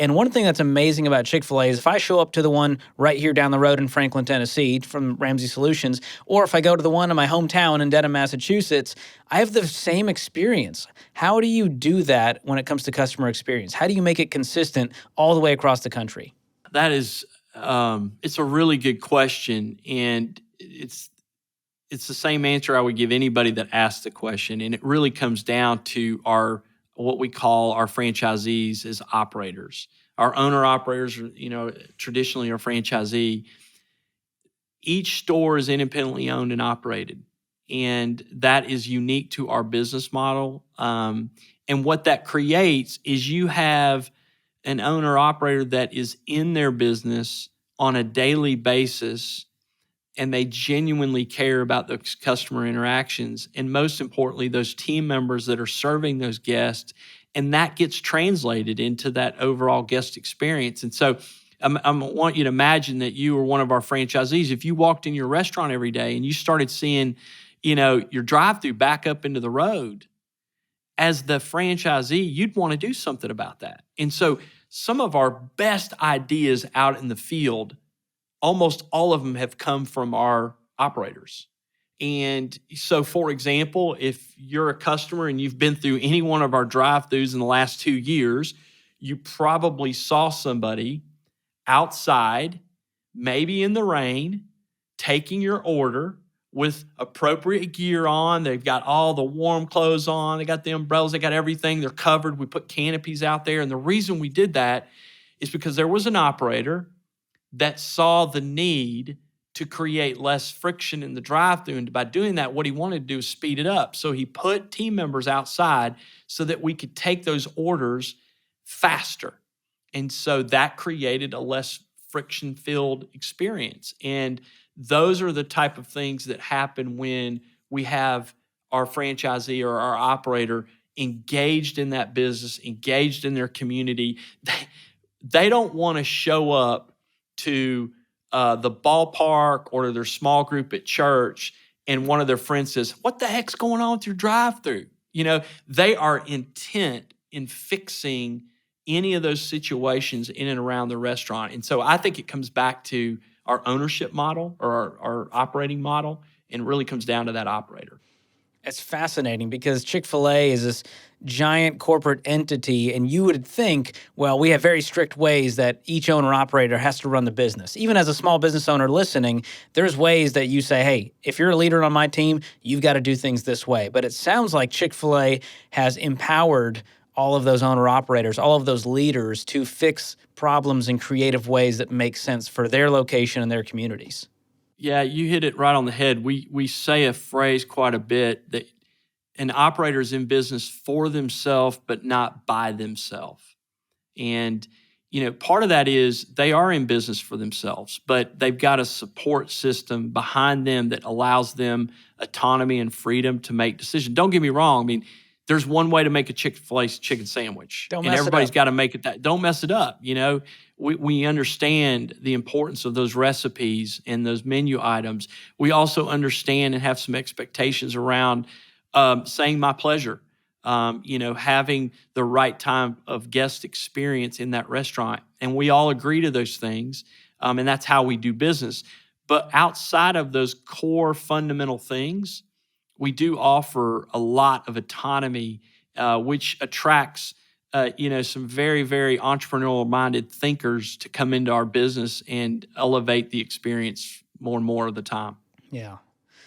And one thing that's amazing about Chick-fil-A is if I show up to the one right here down the road in Franklin, Tennessee from Ramsey Solutions, or if I go to the one in my hometown in Dedham, Massachusetts, I have the same experience. How do you do that when it comes to customer experience? How do you make it consistent all the way across the country? That is, it's a really good question, and it's the same answer I would give anybody that asks the question, and it really comes down to what we call our franchisees as operators. Our owner operators, traditionally are franchisee. Each store is independently owned and operated, and that is unique to our business model. And what that creates is you have an owner operator that is in their business on a daily basis, and they genuinely care about those customer interactions. And most importantly, those team members that are serving those guests, and that gets translated into that overall guest experience. And so I want you to imagine that you were one of our franchisees. If you walked in your restaurant every day and you started seeing, your drive-through back up into the road, as the franchisee, you'd want to do something about that. And so some of our best ideas out in the field, almost all of them have come from our operators. And so, for example, if you're a customer and you've been through any one of our drive-thrus in the last 2 years, you probably saw somebody outside, maybe in the rain, taking your order with appropriate gear on. They've got all the warm clothes on. They got the umbrellas. They got everything. They're covered. We put canopies out there. And the reason we did that is because there was an operator that saw the need to create less friction in the drive-thru. And by doing that, what he wanted to do is speed it up. So he put team members outside so that we could take those orders faster. And so that created a less friction-filled experience. And those are the type of things that happen when we have our franchisee or our operator engaged in that business, engaged in their community. They don't want to show up to the ballpark or to their small group at church and one of their friends says, "What the heck's going on with your drive-thru?" They are intent in fixing any of those situations in and around the restaurant. And so I think it comes back to our ownership model or our operating model, and really comes down to that operator. It's fascinating because Chick-fil-A is this giant corporate entity, and you would think, well, we have very strict ways that each owner-operator has to run the business. Even as a small business owner listening, there's ways that you say, hey, if you're a leader on my team, you've got to do things this way. But it sounds like Chick-fil-A has empowered all of those owner-operators, all of those leaders to fix problems in creative ways that make sense for their location and their communities. Yeah, you hit it right on the head. We say a phrase quite a bit that an operator is in business for themselves, but not by themselves. And, part of that is they are in business for themselves, but they've got a support system behind them that allows them autonomy and freedom to make decisions. Don't get me wrong. I mean, there's one way to make a Chick-fil-A chicken sandwich, and everybody's got to make it that. Don't mess it up. We understand the importance of those recipes and those menu items. We also understand and have some expectations around saying my pleasure, having the right time of guest experience in that restaurant. And we all agree to those things, and that's how we do business. But outside of those core fundamental things, we do offer a lot of autonomy, which attracts, some very, very entrepreneurial-minded thinkers to come into our business and elevate the experience more and more of the time. Yeah.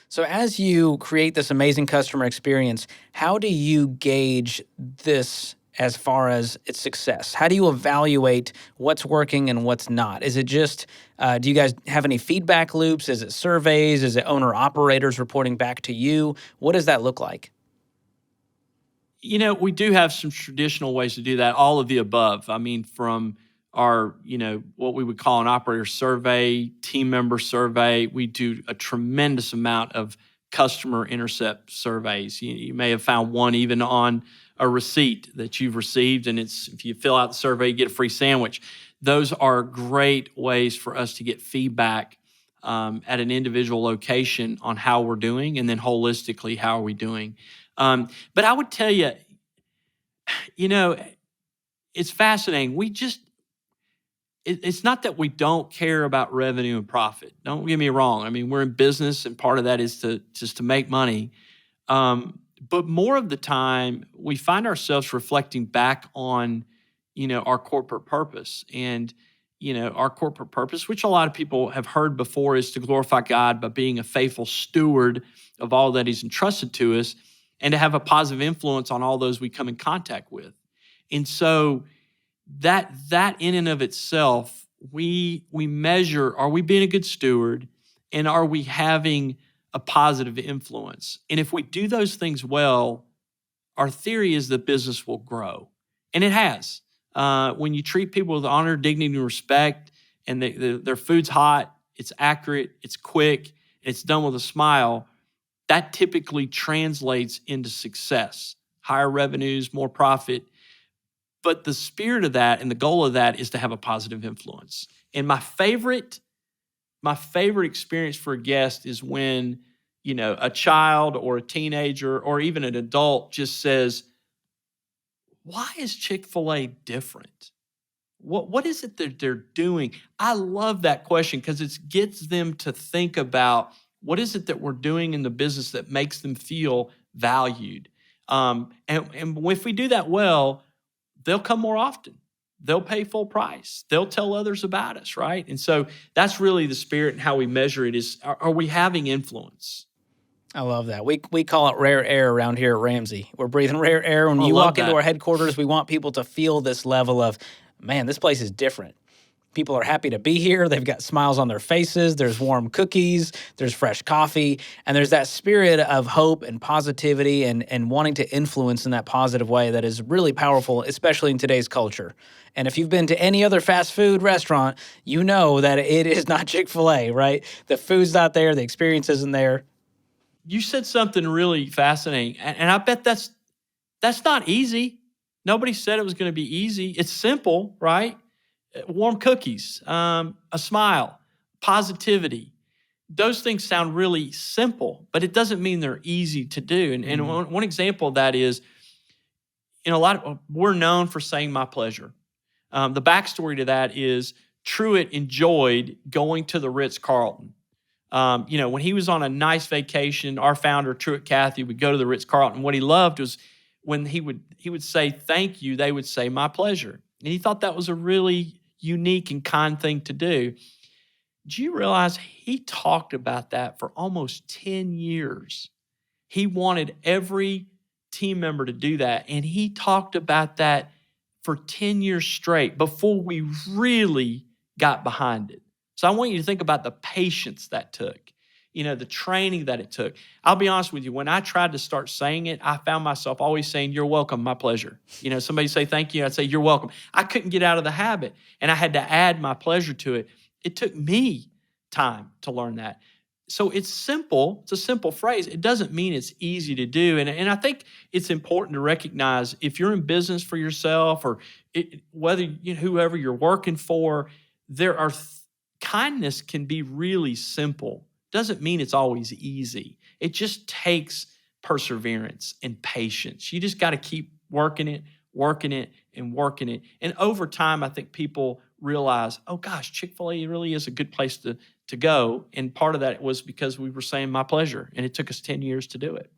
So as you create this amazing customer experience, how do you gauge this as far as its success? How do you evaluate what's working and what's not? Is it just, do you guys have any feedback loops? Is it surveys? Is it owner-operators reporting back to you? What does that look like? We do have some traditional ways to do that, all of the above. I mean, from our, what we would call an operator survey, team member survey, we do a tremendous amount of customer intercept surveys. You may have found one even on a receipt that you've received, and if you fill out the survey, you get a free sandwich. Those are great ways for us to get feedback at an individual location on how we're doing, and then holistically, how are we doing? But I would tell you, it's fascinating. it's not that we don't care about revenue and profit. Don't get me wrong. I mean, we're in business, and part of that is to make money. But more of the time, we find ourselves reflecting back on, our corporate purpose. And, our corporate purpose, which a lot of people have heard before, is to glorify God by being a faithful steward of all that He's entrusted to us and to have a positive influence on all those we come in contact with. And so that in and of itself, we measure, are we being a good steward, and are we having a positive influence? And if we do those things well, our theory is that business will grow. And it has. When you treat people with honor, dignity, and respect, and their food's hot, it's accurate, it's quick, it's done with a smile, that typically translates into success, higher revenues, more profit. But the spirit of that and the goal of that is to have a positive influence. And my favorite experience for a guest is when, a child or a teenager or even an adult just says, "Why is Chick-fil-A different? What is it that they're doing?" I love that question because it gets them to think about what is it that we're doing in the business that makes them feel valued. And if we do that well, they'll come more often. They'll pay full price. They'll tell others about us, right? And so that's really the spirit and how we measure it is, are we having influence? I love that. We call it rare air around here at Ramsey. We're breathing rare air. When I you love walk into that. our headquarters, we want people to feel this level of, man, this place is different. People are happy to be here. They've got smiles on their faces. There's warm cookies. There's fresh coffee. And there's that spirit of hope and positivity and wanting to influence in that positive way that is really powerful, especially in today's culture. And if you've been to any other fast food restaurant, you know that it is not Chick-fil-A, right? The food's not there. The experience isn't there. You said something really fascinating, and I bet that's not easy. Nobody said it was going to be easy. It's simple, right? Warm cookies, a smile, positivity. Those things sound really simple, but it doesn't mean they're easy to do. And one example of that is, we're known for saying "my pleasure." The backstory to that is Truett enjoyed going to the Ritz-Carlton. When he was on a nice vacation, our founder, Truett Cathy, would go to the Ritz-Carlton. What he loved was when he would say thank you, they would say "my pleasure." And he thought that was a really unique and kind thing to do. Do you realize he talked about that for almost 10 years? He wanted every team member to do that. And he talked about that for 10 years straight before we really got behind it. So I want you to think about the patience that took, the training that it took. I'll be honest with you, when I tried to start saying it, I found myself always saying, "You're welcome, my pleasure." Somebody say thank you, I'd say, "You're welcome." I couldn't get out of the habit, and I had to add my pleasure to it. It took me time to learn that. So it's simple. It's a simple phrase. It doesn't mean it's easy to do. And I think it's important to recognize if you're in business for yourself or whether whoever you're working for, there are kindness can be really simple. Doesn't mean it's always easy. It just takes perseverance and patience. You just got to keep working it, and working it. And over time, I think people realize, oh gosh, Chick-fil-A really is a good place to go. And part of that was because we were saying "my pleasure," and it took us 10 years to do it.